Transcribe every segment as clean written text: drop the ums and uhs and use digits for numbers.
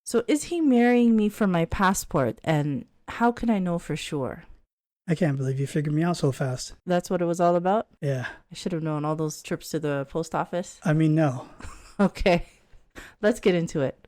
So is he marrying me for my passport? And how can I know for sure? I can't believe you figured me out so fast. That's what it was all about? Yeah. I should have known all those trips to the post office. I mean, no. Okay, let's get into it.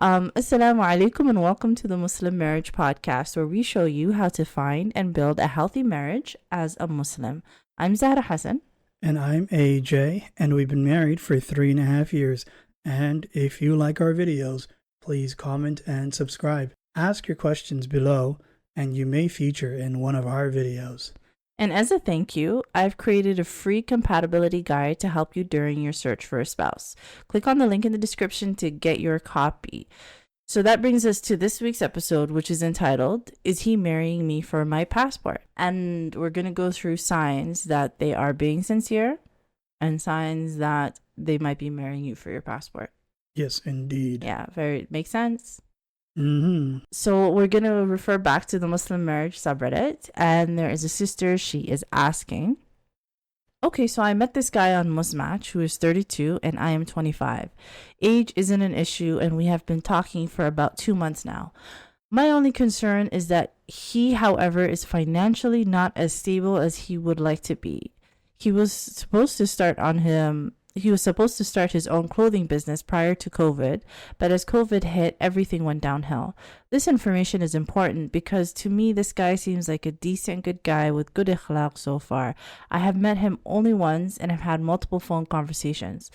Assalamu alaikum and welcome to the Muslim Marriage Podcast, where we show you how to find and build a healthy marriage as a Muslim. I'm Zahra Hassan. And I'm AJ, and we've been married for 3.5 years. And if you like our videos, please comment and subscribe. Ask your questions below, and you may feature in one of our videos. And as a thank you, I've created a free compatibility guide to help you during your search for a spouse. Click on the link in the description to get your copy. So that brings us to this week's episode, which is entitled, Is He Marrying Me for My Passport? And we're going to go through signs that they are being sincere and signs that they might be marrying you for your passport. Yes, indeed. Yeah, makes sense. Mm-hmm. So we're going to refer back to the Muslim marriage subreddit, and there is a sister. She is asking, okay, so I met this guy on Musmatch who is 32 and I am 25. Age isn't an issue, and we have been talking for about 2 months now. My only concern is that he, however, is financially not as stable as he would like to be. He was supposed to start his own clothing business prior to COVID, but as COVID hit, everything went downhill. This information is important because to me, this guy seems like a decent, good guy with good akhlaq so far. I have met him only once and have had multiple phone conversations.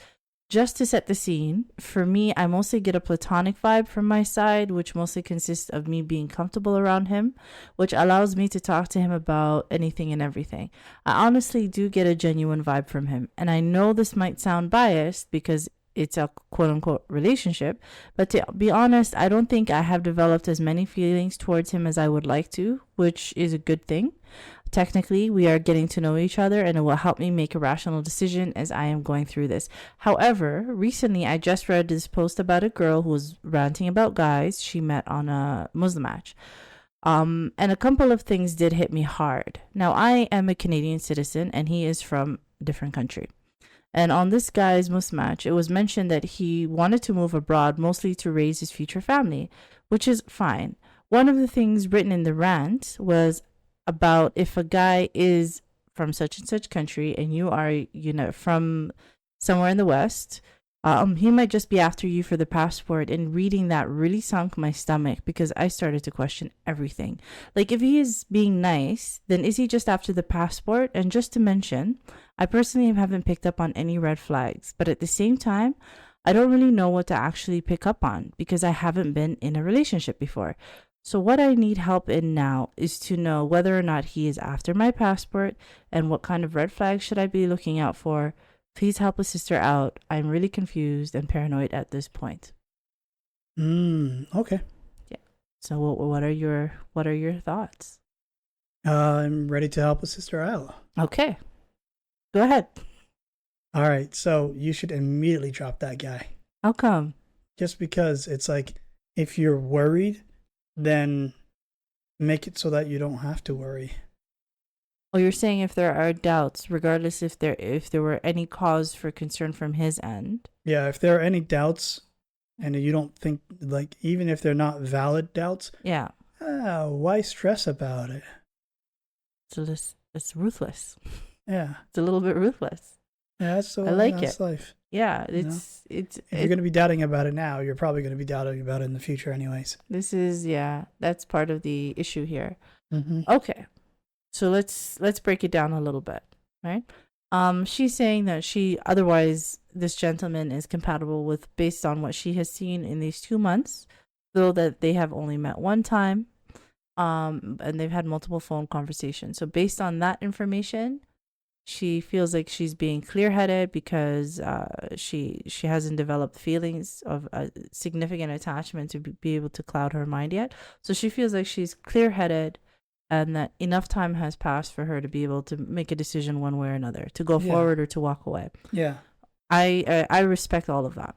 Just to set the scene, for me, I mostly get a platonic vibe from my side, which mostly consists of me being comfortable around him, which allows me to talk to him about anything and everything. I honestly do get a genuine vibe from him, and I know this might sound biased because it's a quote-unquote relationship, but to be honest, I don't think I have developed as many feelings towards him as I would like to, which is a good thing. Technically, we are getting to know each other, and it will help me make a rational decision as I am going through this. However, recently I just read this post about a girl who was ranting about guys she met on a Muslim match. And a couple of things did hit me hard. Now, I am a Canadian citizen, and he is from a different country. And on this guy's Muslim match, it was mentioned that he wanted to move abroad mostly to raise his future family, which is fine. One of the things written in the rant was about if a guy is from such and such country and you are, from somewhere in the West, he might just be after you for the passport. And reading that really sunk my stomach because I started to question everything. Like, if he is being nice, then is he just after the passport? And just to mention, I personally haven't picked up on any red flags, but at the same time, I don't really know what to actually pick up on because I haven't been in a relationship before. So what I need help in now is to know whether or not he is after my passport and what kind of red flags should I be looking out for. Please help a sister out. I'm really confused and paranoid at this point. Okay. Yeah. So what are your thoughts? I'm ready to help a sister out. Okay. Go ahead. All right. So you should immediately drop that guy. How come? Just because it's like, if you're worried, then make it so that you don't have to worry. Oh, you're saying if there are doubts, regardless if there were any cause for concern from his end. Yeah, if there are any doubts and you don't think, like, even if they're not valid doubts, yeah, why stress about it? So it's ruthless. Yeah. It's a little bit ruthless. Yeah, that's I like it. Life. Yeah, If you're going to be doubting about it now, you're probably going to be doubting about it in the future anyways. That's part of the issue here. Mm-hmm. Okay. So let's break it down a little bit, right? She's saying that otherwise this gentleman is compatible with based on what she has seen in these 2 months, though that they have only met one time, and they've had multiple phone conversations. So based on that information, she feels like she's being clear-headed because she hasn't developed feelings of a significant attachment to be able to cloud her mind yet. So she feels like she's clear-headed and that enough time has passed for her to be able to make a decision one way or another, to go forward or to walk away. Yeah. I respect all of that.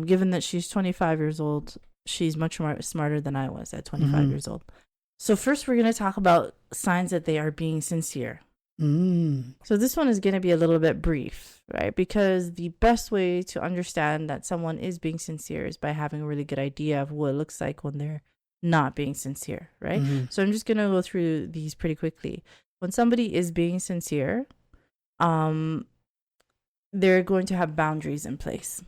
Given that she's 25 years old, she's much more smarter than I was at 25 years old. So first we're going to talk about signs that they are being sincere. So this one is going to be a little bit brief, right? Because the best way to understand that someone is being sincere is by having a really good idea of what it looks like when they're not being sincere, right? So I'm just going to go through these pretty quickly. When somebody is being sincere, they're going to have boundaries in place,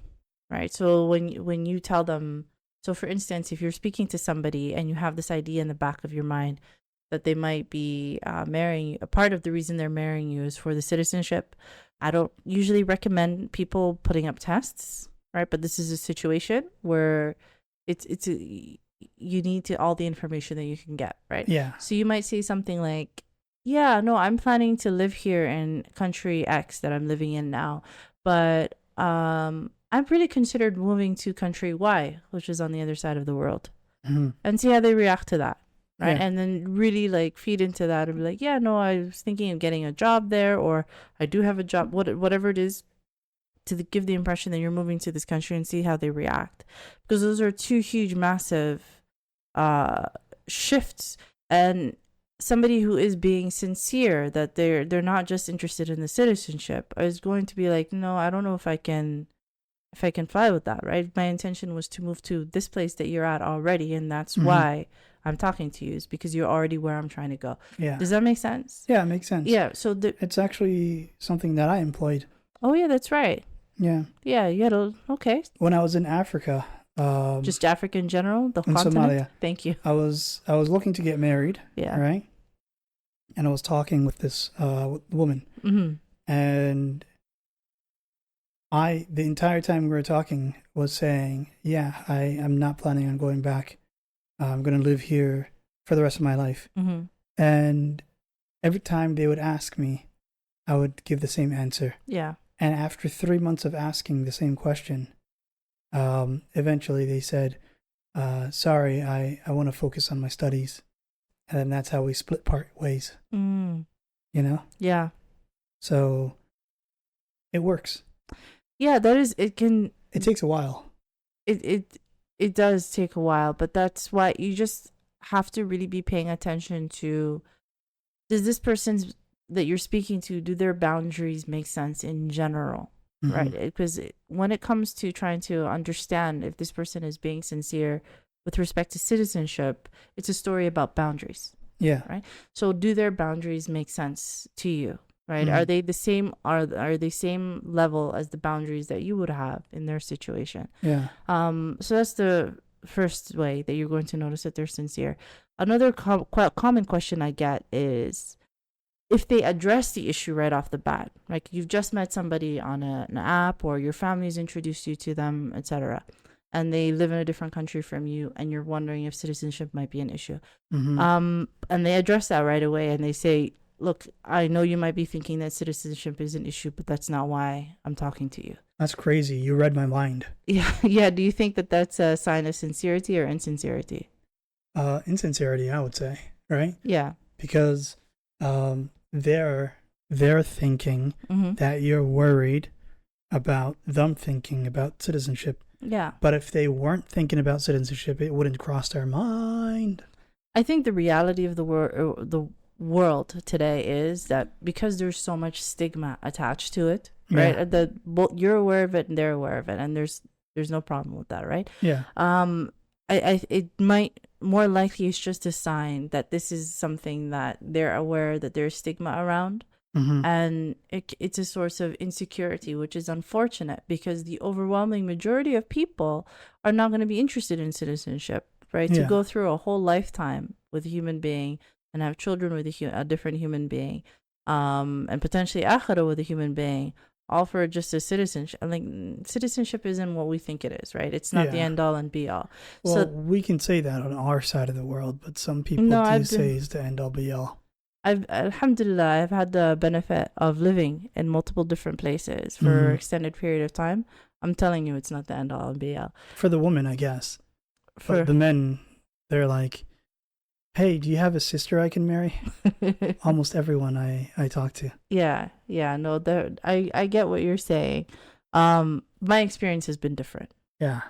right? So when you tell them, so for instance, if you're speaking to somebody and you have this idea in the back of your mind that they might be marrying you, a part of the reason they're marrying you is for the citizenship. I don't usually recommend people putting up tests, right? But this is a situation where you need to all the information that you can get, right? Yeah. So you might say something like, yeah, no, I'm planning to live here in country X that I'm living in now, but I've really considered moving to country Y, which is on the other side of the world, and see how they react to that. Right. Yeah. And then really like feed into that and be like, yeah, no, I was thinking of getting a job there, or I do have a job, whatever it is, to give the impression that you're moving to this country and see how they react. Because those are two huge, massive shifts. And somebody who is being sincere, that they're not just interested in the citizenship, is going to be like, no, I don't know if I can fly with that, right? My intention was to move to this place that you're at already, and that's why I'm talking to you, is because you're already where I'm trying to go. Yeah. Does that make sense? Yeah, it makes sense. Yeah. So it's actually something that I employed. Oh yeah, that's right. Yeah. Yeah, you had okay. When I was in Africa, just Africa in general, the in continent. Somalia. Thank you. I was looking to get married. Yeah. Right. And I was talking with this woman, and the entire time we were talking was saying, yeah, I'm not planning on going back. I'm going to live here for the rest of my life. And every time they would ask me, I would give the same answer. Yeah. And after 3 months of asking the same question, eventually they said, sorry, I want to focus on my studies. And then that's how we split part ways. You know? Yeah. So it works. Yeah, that is, it takes a while. It does take a while, but that's why you just have to really be paying attention to, does this person that you're speaking to, do their boundaries make sense in general, right? Because when it comes to trying to understand if this person is being sincere with respect to citizenship, it's a story about boundaries. Yeah. Right? So do their boundaries make sense to you? Right? Are they the same? Are they same level as the boundaries that you would have in their situation? Yeah. So that's the first way that you're going to notice that they're sincere. Another quite common question I get is if they address the issue right off the bat, like you've just met somebody on an app, or your family's introduced you to them, etc., and they live in a different country from you, and you're wondering if citizenship might be an issue. And they address that right away, and they say, look, I know you might be thinking that citizenship is an issue, but that's not why I'm talking to you. That's crazy. You read my mind. Yeah. Yeah. Do you think that that's a sign of sincerity or insincerity? Insincerity, I would say, right? Yeah. Because they're thinking that you're worried about them thinking about citizenship. Yeah. But if they weren't thinking about citizenship, it wouldn't cross their mind. I think the reality of the world today is that because there's so much stigma attached to it, right? Both you're aware of it and they're aware of it, and there's no problem with that, right? Yeah. It might more likely it's just a sign that this is something that they're aware that there's stigma around. And it's a source of insecurity, which is unfortunate because the overwhelming majority of people are not going to be interested in citizenship, right? Yeah. To go through a whole lifetime with a human being and have children with a different human being, and potentially akhira with a human being, all for just a citizenship. Like, citizenship isn't what we think it is, right? It's not the end all and be all. Well, so we can say that on our side of the world, but some people say it's the end all be all. Alhamdulillah, I've had the benefit of living in multiple different places for an extended period of time. I'm telling you, it's not the end all and be all. For the woman, I guess. But the men, they're like, hey, do you have a sister I can marry? Almost everyone I talk to. Yeah. No, I get what you're saying. My experience has been different. Yeah.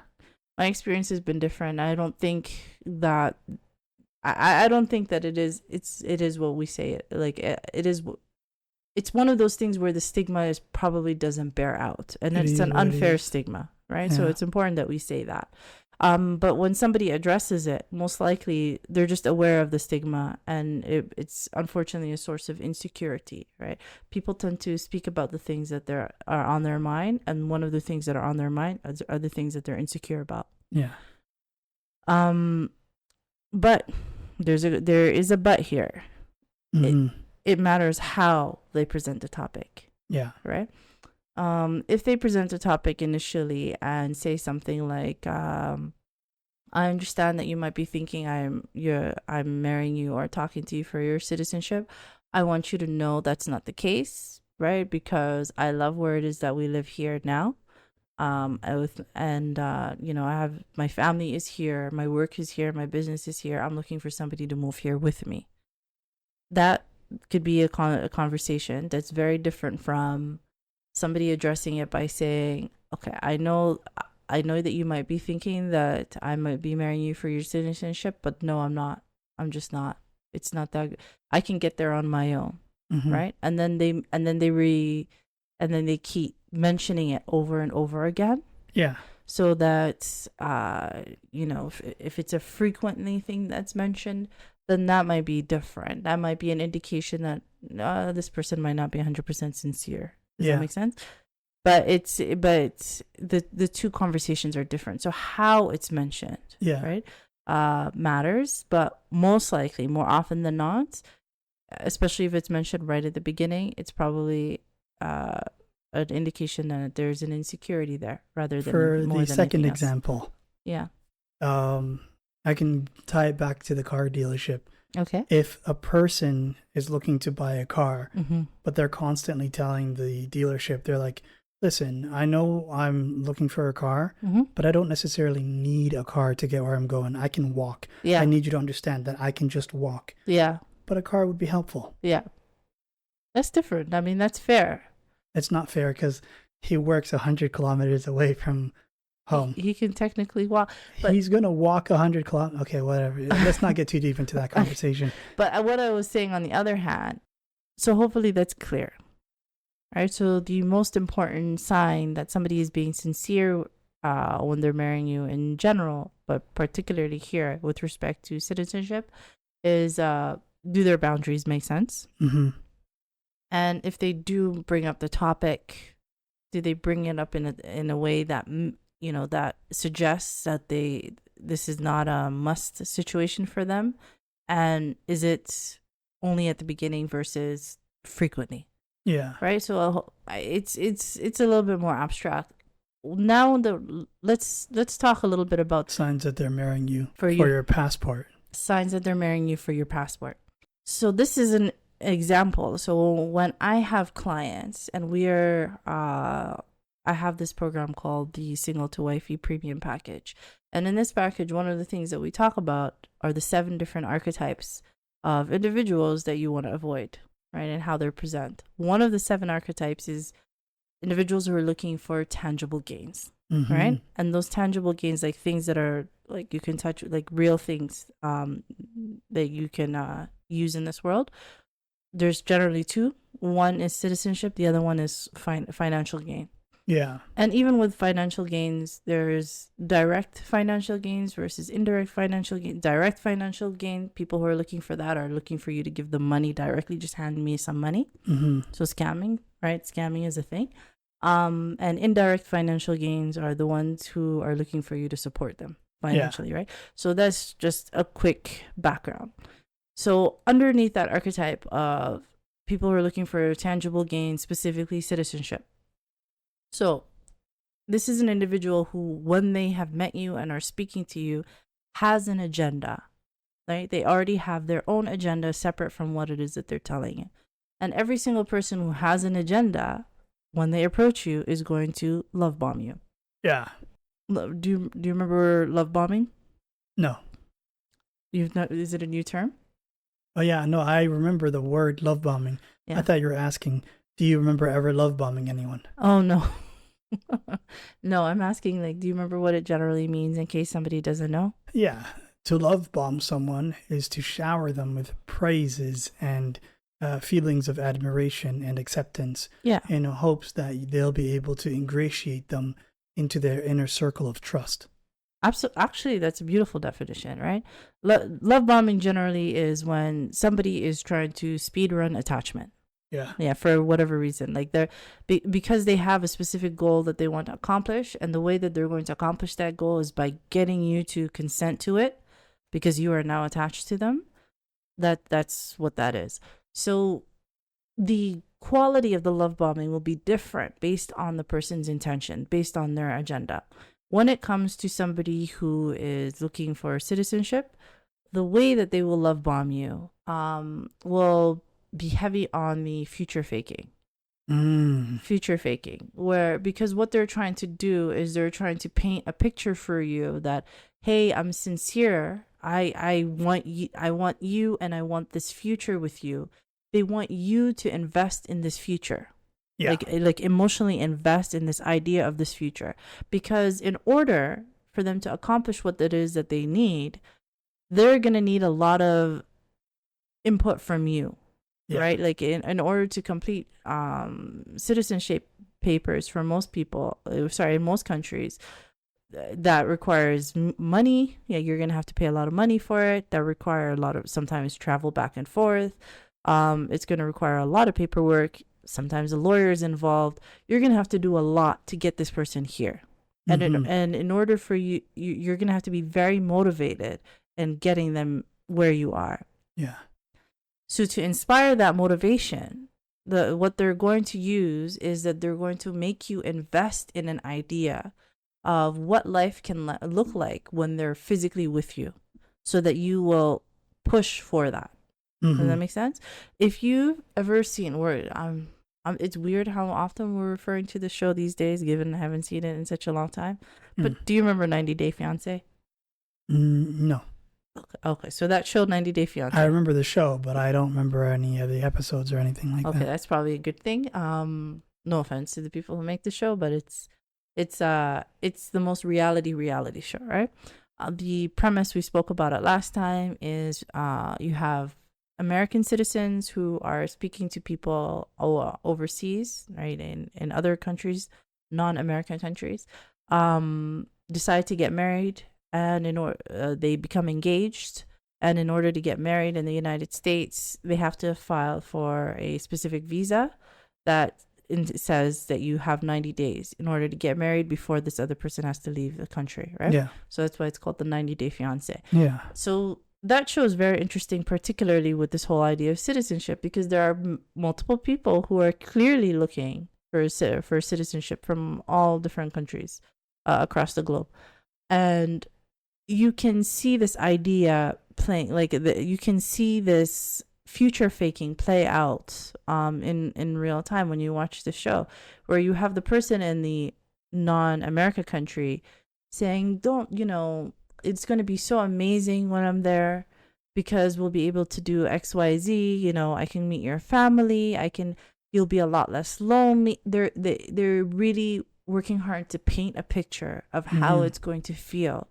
My experience has been different. I don't think that I don't think that it is what we say it. Like, it is it's one of those things where the stigma is probably doesn't bear out, and it's an unfair stigma, right? So it's important that we say that. But when somebody addresses it, most likely they're just aware of the stigma, and it's unfortunately a source of insecurity, right? People tend to speak about the things that are on their mind, and one of the things that are on their mind are the things that they're insecure about. Yeah. But there is a but here. It matters how they present the topic. Yeah. Right? If they present a topic initially and say something like, I understand that you might be thinking I'm marrying you or talking to you for your citizenship. I want you to know that's not the case, right? Because I love where it is that we live here now. I have my family is here, my work is here, my business is here. I'm looking for somebody to move here with me. That could be a conversation that's very different from somebody addressing it by saying, okay, I know that you might be thinking that I might be marrying you for your citizenship, but no, I'm not. I'm just not. It's not that I can get there on my own. Right? And then they keep mentioning it over and over again. Yeah. So that if it's a frequently thing that's mentioned, then that might be different. That might be an indication that this person might not be 100% sincere. Does that make sense? But the two conversations are different. So how it's mentioned, right, matters. But most likely, more often than not, especially if it's mentioned right at the beginning, it's probably an indication that there's an insecurity there rather than for more the than second anything else. example. Yeah. I can tie it back to the car dealership. Okay. If a person is looking to buy a car, but they're constantly telling the dealership, they're like, listen, I know I'm looking for a car, but I don't necessarily need a car to get where I'm going. I can walk. Yeah. I need you to understand that I can just walk. Yeah. But a car would be helpful. Yeah. That's different. I mean, that's fair. It's not fair because he works 100 kilometers away from home. He can technically walk. But he's going to walk 100 kilometers. Okay, whatever. Let's not get too deep into that conversation. But what I was saying on the other hand, so hopefully that's clear. Right? So the most important sign that somebody is being sincere when they're marrying you in general, but particularly here with respect to citizenship, is do their boundaries make sense? And if they do bring up the topic, do they bring it up in a way that that suggests that this is not a must situation for them, and is it only at the beginning versus frequently? Yeah. Right. So it's a little bit more abstract. Now let's talk a little bit about signs that they're marrying you for your passport. Signs that they're marrying you for your passport. So this is an example. So when I have clients and I have this program called the Single to Wifey Premium Package. And in this package, one of the things that we talk about are the 7 different archetypes of individuals that you want to avoid, right? And how they're present. One of the 7 archetypes is individuals who are looking for tangible gains, right? And those tangible gains, like things that are like you can touch, like real things that you can use in this world. There's generally 2. One is citizenship. The other one is financial gain. Yeah. And even with financial gains, there's direct financial gains versus indirect financial gain. Direct financial gain, people who are looking for that are looking for you to give them money directly. Just hand me some money. So scamming, right? Scamming is a thing. And indirect financial gains are the ones who are looking for you to support them financially, right? So that's just a quick background. So underneath that archetype of people who are looking for tangible gain, specifically citizenship. So this is an individual who, when they have met you and are speaking to you, has an agenda, right? They already have their own agenda separate from what it is that they're telling you. And every single person who has an agenda, when they approach you, is going to love bomb you. Yeah. Do you remember love bombing? No. Is it a new term? Oh, yeah. No, I remember the word love bombing. Yeah. I thought you were asking, do you remember ever love bombing anyone? Oh, no. No, I'm asking, like, do you remember what it generally means in case somebody doesn't know? Yeah. To love bomb someone is to shower them with praises and feelings of admiration and acceptance Yeah. in hopes that they'll be able to ingratiate them into their inner circle of trust. Absolutely. Actually, that's a beautiful definition, right? Love bombing generally is when somebody is trying to speed run attachment. Yeah. Yeah, for whatever reason. Like because they have a specific goal that they want to accomplish, and the way that they're going to accomplish that goal is by getting you to consent to it because you are now attached to them. That's what that is. So the quality of the love bombing will be different based on the person's intention, based on their agenda. When it comes to somebody who is looking for citizenship, the way that they will love bomb you will be heavy on the future faking. Future faking, because what they're trying to do is they're trying to paint a picture for you that, hey, I'm sincere. I want you, and I want this future with you. They want you to invest in this future. Yeah. Like emotionally invest in this idea of this future, because in order for them to accomplish what it is that they need, they're going to need a lot of input from you. Yeah. Right? Like in order to complete citizenship papers for most people, in most countries, that requires money. Yeah, you're going to have to pay a lot of money for it. That require a lot of sometimes travel back and forth. It's going to require a lot of paperwork. Sometimes a lawyer is involved. You're going to have to do a lot to get this person here. And in order for you're going to have to be very motivated in getting them where you are. Yeah. So to inspire that motivation, what they're going to use is that they're going to make you invest in an idea of what life can look like when they're physically with you, so that you will push for that. Does that make sense? If you've ever seen it's weird how often we're referring to the show these days, given I haven't seen it in such a long time. But do you remember 90 Day Fiancé? No. Okay, so that show 90 Day Fiancé. I remember the show, but I don't remember any of the episodes or anything like that. Okay, that's probably a good thing. No offense to the people who make the show, but it's the most reality show, right? The premise, we spoke about it last time, is you have American citizens who are speaking to people overseas, right, in other countries, non-American countries, decide to get married, and they become engaged. And in order to get married in the United States, they have to file for a specific visa that says that you have 90 days in order to get married before this other person has to leave the country, right? Yeah. So that's why it's called the 90 Day Fiancé. Yeah. So that show is very interesting, particularly with this whole idea of citizenship, because there are multiple people who are clearly looking for citizenship from all different countries across the globe. And you can see this idea playing, you can see this future faking play out in real time when you watch the show, where you have the person in the non-America country saying, it's going to be so amazing when I'm there because we'll be able to do XYZ, I can meet your family, you'll be a lot less lonely. They're really working hard to paint a picture of how it's going to feel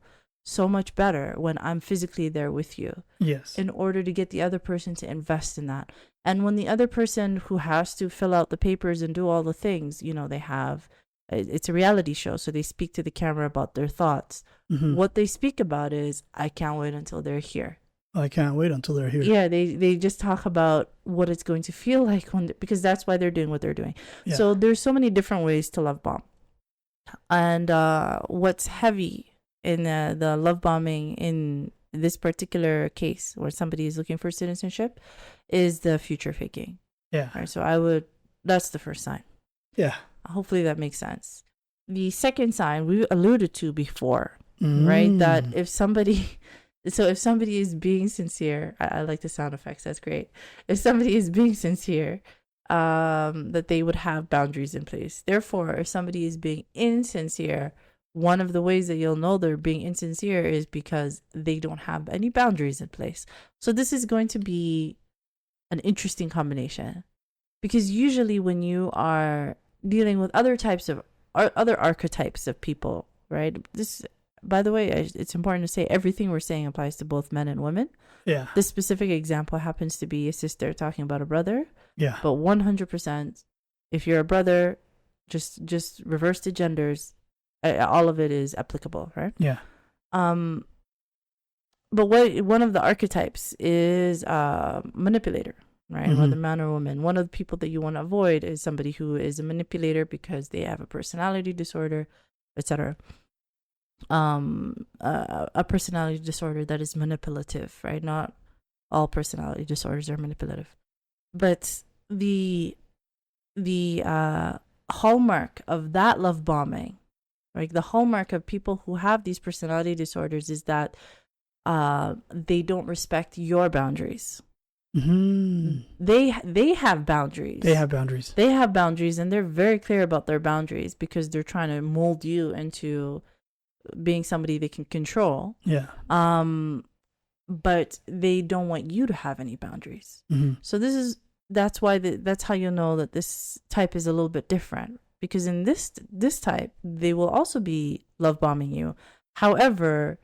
so much better when I'm physically there with you. Yes. In order to get the other person to invest in that. And when the other person who has to fill out the papers and do all the things, it's a reality show, so they speak to the camera about their thoughts. What they speak about is, I can't wait until they're here. I can't wait until they're here. Yeah, they just talk about what it's going to feel like because that's why they're doing what they're doing. Yeah. So there's so many different ways to love bomb. And what's heavy in the love bombing in this particular case where somebody is looking for citizenship is the future faking. Yeah. Right, so that's the first sign. Yeah. Hopefully that makes sense. The second sign we alluded to before, right? That if somebody is being sincere, I like the sound effects. That's great. If somebody is being sincere, that they would have boundaries in place. Therefore, if somebody is being insincere, one of the ways that you'll know they're being insincere is because they don't have any boundaries in place. So this is going to be an interesting combination, because usually when you are dealing with other archetypes of people, right? This by the way, it's important to say everything we're saying applies to both men and women. Yeah. This specific example happens to be a sister talking about a brother. Yeah. But 100%, if you're a brother, just reverse the genders. All of it is applicable, right? Yeah. But one of the archetypes is manipulator, right? Mm-hmm. Whether man or woman. One of the people that you want to avoid is somebody who is a manipulator because they have a personality disorder, etc. A personality disorder that is manipulative, right? Not all personality disorders are manipulative, but the hallmark of that love bombing, like the hallmark of people who have these personality disorders, is that they don't respect your boundaries. Mm-hmm. They have boundaries. They have boundaries. They have boundaries, and they're very clear about their boundaries because they're trying to mold you into being somebody they can control. Yeah. But they don't want you to have any boundaries. Mm-hmm. So that's why that's how you'll know that this type is a little bit different, because in this type, they will also be love bombing you. However,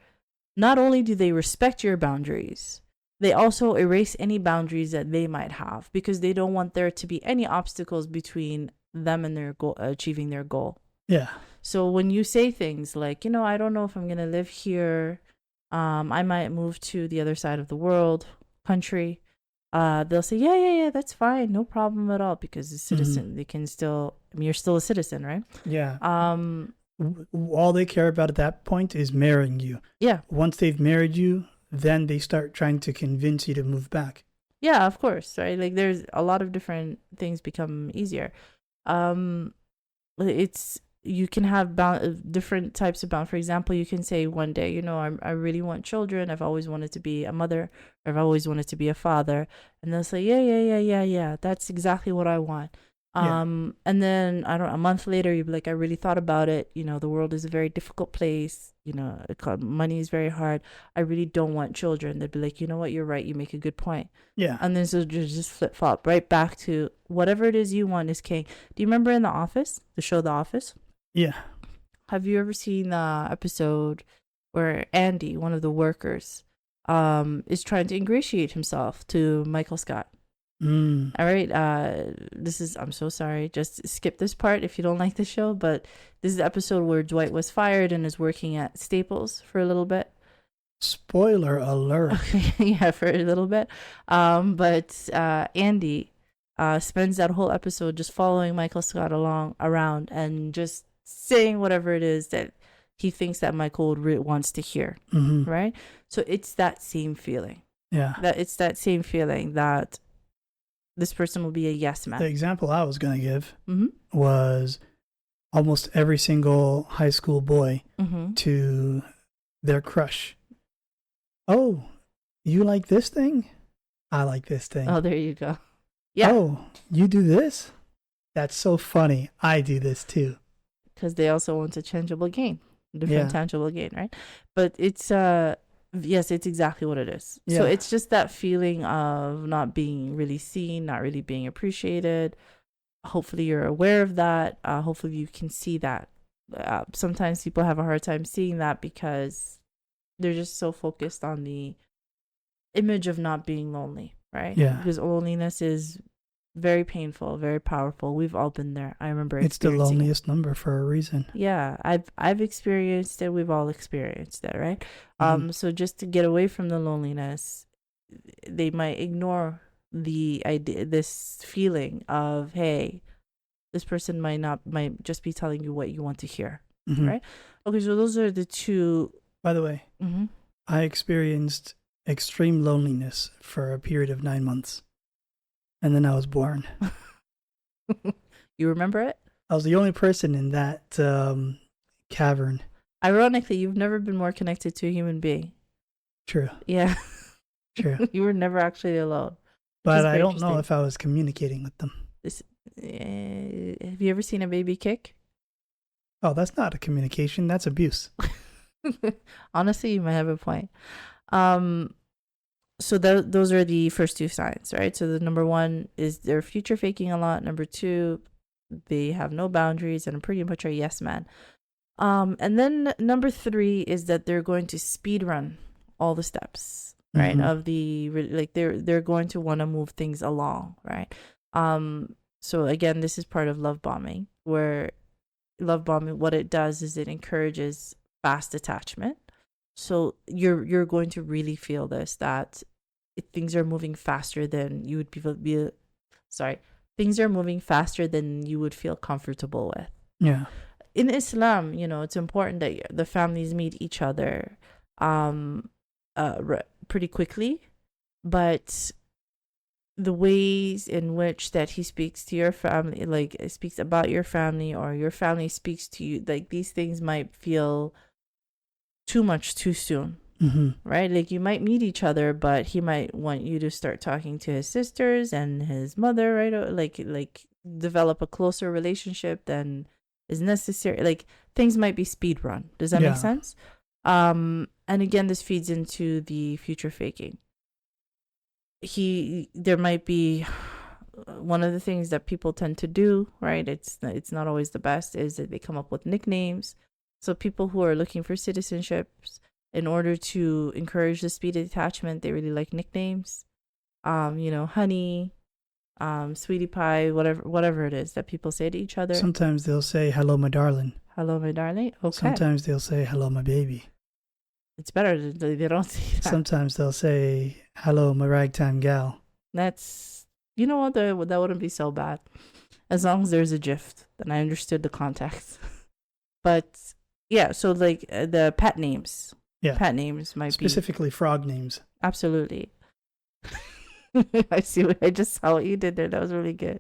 not only do they respect your boundaries, they also erase any boundaries that they might have, because they don't want there to be any obstacles between them and their goal, achieving their goal. Yeah. So when you say things like, I don't know if I'm going to live here, I might move to the other side of the world, country, they'll say, yeah, that's fine, no problem at all, because a citizen, they can still, you're still a citizen, right? Yeah. All they care about at that point is marrying you. Yeah. Once they've married you, then they start trying to convince you to move back. Yeah, of course, right? Like there's a lot of different things become easier. You can have different types of bound. For example, you can say one day, I really want children. I've always wanted to be a mother. Or I've always wanted to be a father. And they'll say, yeah. That's exactly what I want. And then a month later, you'll be like, I really thought about it. The world is a very difficult place. Money is very hard. I really don't want children. They'd be like, you know what? You're right. You make a good point. Yeah. And then so just flip flop right back to whatever it is you want is king. Do you remember in The Office, the show The Office? Yeah. Have you ever seen the episode where Andy, one of the workers, is trying to ingratiate himself to Michael Scott? Mm. All right. I'm so sorry. Just skip this part if you don't like the show. But this is the episode where Dwight was fired and is working at Staples for a little bit. Spoiler alert. Yeah, for a little bit. But Andy spends that whole episode just following Michael Scott around and just saying whatever it is that he thinks that Michael wants to hear. Mm-hmm. Right? So it's that same feeling. Yeah. It's that same feeling that this person will be a yes man. The example I was going to give was almost every single high school boy to their crush. Oh, you like this thing? I like this thing. Oh, there you go. Yeah. Oh, you do this? That's so funny. I do this too. Because they also want a tangible gain, tangible gain, right? But it's yes, it's exactly what it is. Yeah. So it's just that feeling of not being really seen, not really being appreciated. Hopefully you're aware of that. Hopefully you can see that. Sometimes people have a hard time seeing that because they're just so focused on the image of not being lonely, right? Yeah. Because loneliness is very painful, very powerful. We've all been there. I remember it's the loneliest number for a reason. Yeah, I've experienced it. We've all experienced it, right? So just to get away from the loneliness, they might ignore the idea, this feeling of, hey, this person might just be telling you what you want to hear, right? Okay, so those are the two. By the way, I experienced extreme loneliness for a period of 9 months. And then I was born. You remember it? I was the only person in that cavern. Ironically, you've never been more connected to a human being. True. Yeah. True. You were never actually alone. But I don't know if I was communicating with them. Have you ever seen a baby kick? Oh, that's not a communication. That's abuse. Honestly, you might have a point. So those are the first two signs, right? So the number one is they're future faking a lot. Number two, they have no boundaries and pretty much are yes man. And then number 3 is that they're going to speed run all the steps, right? Of the like they're going to want to move things along, right? So again, this is part of love bombing, where love bombing, what it does is it encourages fast attachment. So you're going to really feel this, that things are moving faster than you would things are moving faster than you would feel comfortable with. Yeah. In Islam, it's important that the families meet each other pretty quickly, but the ways in which that he speaks to your family, like speaks about your family, or your family speaks to you, like these things might feel too much too soon. Right? Like you might meet each other, but he might want you to start talking to his sisters and his mother, right? Or like develop a closer relationship than is necessary. Like things might be speed run. Does that make sense? And again, this feeds into the future faking. There might be one of the things that people tend to do, right? It's not always the best, is that they come up with nicknames. So people who are looking for citizenships, in order to encourage the speed of attachment, they really like nicknames. Honey, sweetie pie, whatever it is that people say to each other. Sometimes they'll say, hello, my darling. Hello, my darling. Okay. Sometimes they'll say, hello, my baby. It's better they don't say that. Sometimes they'll say, hello, my ragtime gal. That's, that wouldn't be so bad. As long as there's a gift, then I understood the context. But yeah, so like the pet names. Yeah. Pet names might specifically frog names. Absolutely. I just saw what you did there. That was really good.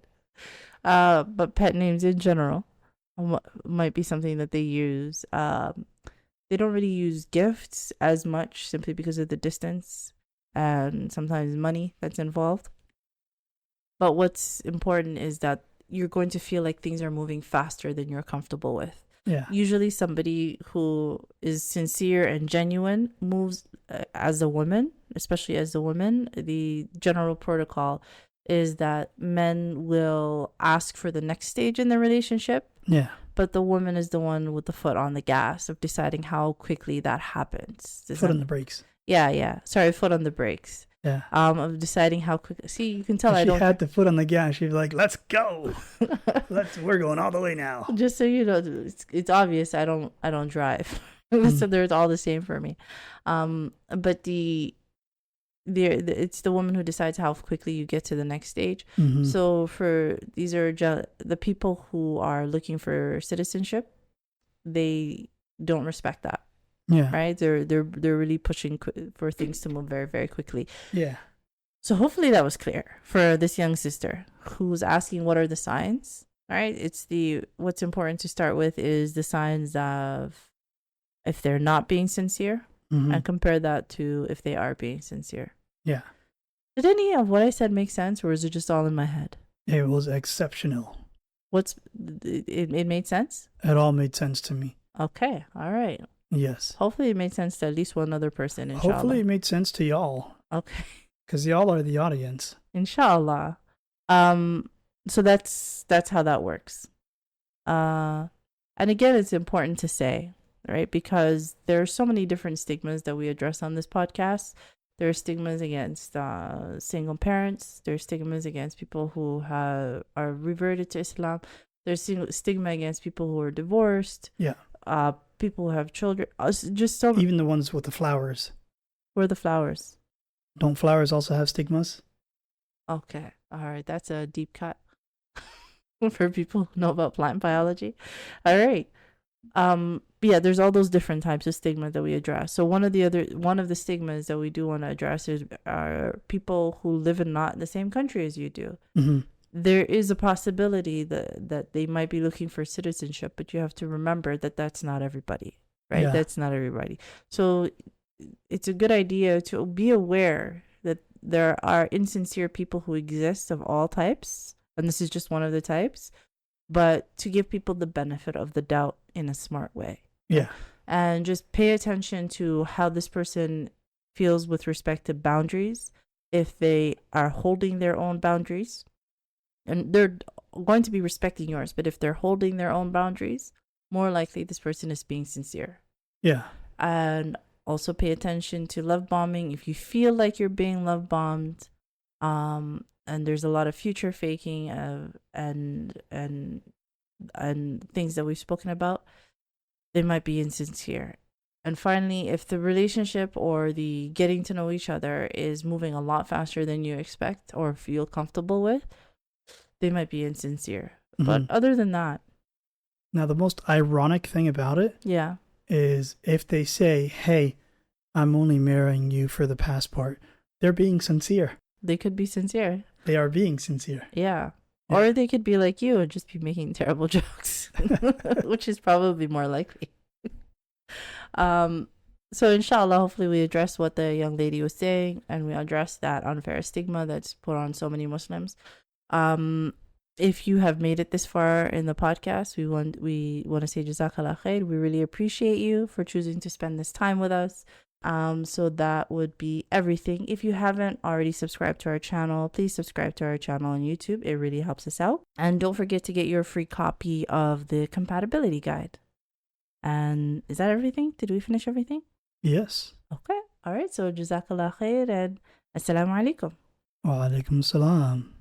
But pet names in general might be something that they use. They don't really use gifts as much, simply because of the distance and sometimes money that's involved. But what's important is that you're going to feel like things are moving faster than you're comfortable with. Yeah. Usually somebody who is sincere and genuine moves as a woman, especially as a woman. The general protocol is that men will ask for the next stage in the relationship. Yeah. But the woman is the one with the foot on the gas of deciding how quickly that happens. Foot on the brakes. Yeah. Sorry, foot on the brakes. Yeah. Of deciding how quick. See, you can tell if she had the foot on the gas, she'd be like, "Let's go, we're going all the way now." Just so you know, it's obvious. I don't drive, so there's all the same for me. But it's the woman who decides how quickly you get to the next stage. So these are the people who are looking for citizenship, they don't respect that. Yeah. Right. They're really pushing for things to move very, very quickly. Yeah. So hopefully that was clear for this young sister who's asking what are the signs. All right. What's important to start with is the signs of if they're not being sincere, and compare that to if they are being sincere. Yeah. Did any of what I said make sense, or is it just all in my head? It was exceptional. It made sense? It all made sense to me. Okay. All right. Yes. Hopefully it made sense to at least one other person, In Shaa Allah. Hopefully it made sense to y'all. Okay. Because y'all are the audience. In Shaa Allah. So that's how that works. And again, it's important to say, right? Because there are so many different stigmas that we address on this podcast. There are stigmas against single parents. There are stigmas against people who are reverted to Islam. There's stigma against people who are divorced. Yeah. People who have children. Just so even the ones with the flowers. Where are the flowers? Don't flowers also have stigmas? Okay. All right. That's a deep cut for people who know about plant biology. All right. Yeah, there's all those different types of stigma that we address. So one of the stigmas that we do want to address is people who live in not the same country as you do. There is a possibility that they might be looking for citizenship, but you have to remember that that's not everybody, right? Yeah. That's not everybody. So it's a good idea to be aware that there are insincere people who exist of all types, and this is just one of the types, but to give people the benefit of the doubt in a smart way. Yeah. And just pay attention to how this person feels with respect to boundaries, if they are holding their own boundaries. And they're going to be respecting yours, but if they're holding their own boundaries, more likely this person is being sincere. Yeah. And also pay attention to love bombing. If you feel like you're being love bombed, and there's a lot of future faking and things that we've spoken about, they might be insincere. And finally, if the relationship or the getting to know each other is moving a lot faster than you expect or feel comfortable with, they might be insincere. But other than that, now the most ironic thing about it yeah, is if they say, hey, I'm only marrying you for the passport, they're being sincere. they could be sincere. They are being sincere. Yeah. Or they could be like you and just be making terrible jokes, which is probably more likely. So inshallah, hopefully we address what the young lady was saying, and we address that unfair stigma that's put on so many Muslims. If you have made it this far in the podcast, we want to say Jazaa K'Allah Khayr. We really appreciate you for choosing to spend this time with us. So that would be everything. If you haven't already subscribed to our channel, please subscribe to our channel on YouTube. It really helps us out. And don't forget to get your free copy of the compatibility guide. And is that everything? Did we finish everything? Yes. Okay. All right. So Jazaa K'Allah Khayr and Assalamu alaikum. Wa alaikum salam.